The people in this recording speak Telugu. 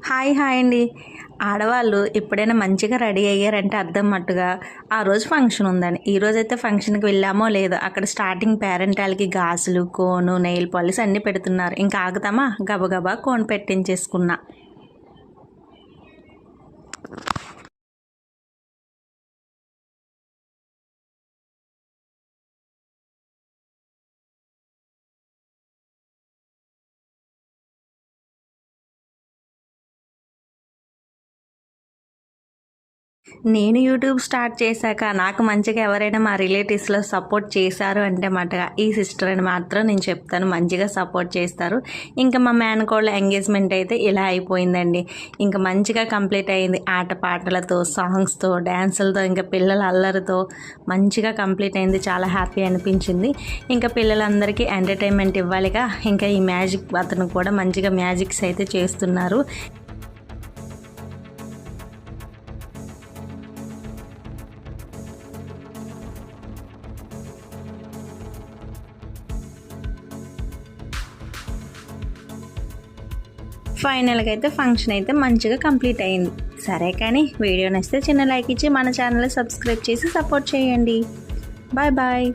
హాయ్ హాయ్ అండి. ఆడవాళ్ళు ఎప్పుడైనా మంచిగా రెడీ అయ్యారంటే అర్థం మట్టుగా ఆ రోజు ఫంక్షన్ ఉందని. ఈరోజైతే ఫంక్షన్‌కి వెళ్ళామో లేదో అక్కడ స్టార్టింగ్ పేరెంటాలకి గాజులు, కోను, నెయిల్ పాలిష్ అన్నీ పెడుతున్నారు. ఇంకా ఆగుతామా? గబగబా కోన్ పెట్టించేసుకున్నా. నేను యూట్యూబ్ స్టార్ట్ చేశాక నాకు మంచిగా ఎవరైనా మా రిలేటివ్స్‌లో సపోర్ట్ చేశారు అంటే మటుగా ఈ సిస్టర్ అని మాత్రం నేను చెప్తాను. మంచిగా సపోర్ట్ చేస్తారు. ఇంకా మా మేనకోడళ్ళ ఎంగేజ్‌మెంట్ అయితే ఇలా అయిపోయిందండి. ఇంకా మంచిగా కంప్లీట్ అయింది. ఆటపాటలతో, సాంగ్స్‌తో, డాన్సులతో, ఇంకా పిల్లల అల్లరితో మంచిగా కంప్లీట్ అయింది. చాలా హ్యాపీ అనిపించింది. ఇంకా పిల్లలందరికీ ఎంటర్‌టైన్‌మెంట్ ఇవ్వాలిగా. ఇంకా ఈ మ్యాజిక్ అతను కూడా మంచిగా మ్యాజిక్స్ అయితే చేస్తున్నారు. ఫైనల్గా అయితే ఫంక్షన్ అయితే మంచిగా కంప్లీట్ అయింది. సరే కానీ వీడియో నచ్చితే చిన్న లైక్ ఇచ్చి మన ఛానల్ సబ్స్క్రైబ్ చేసి సపోర్ట్ చేయండి. Bye bye.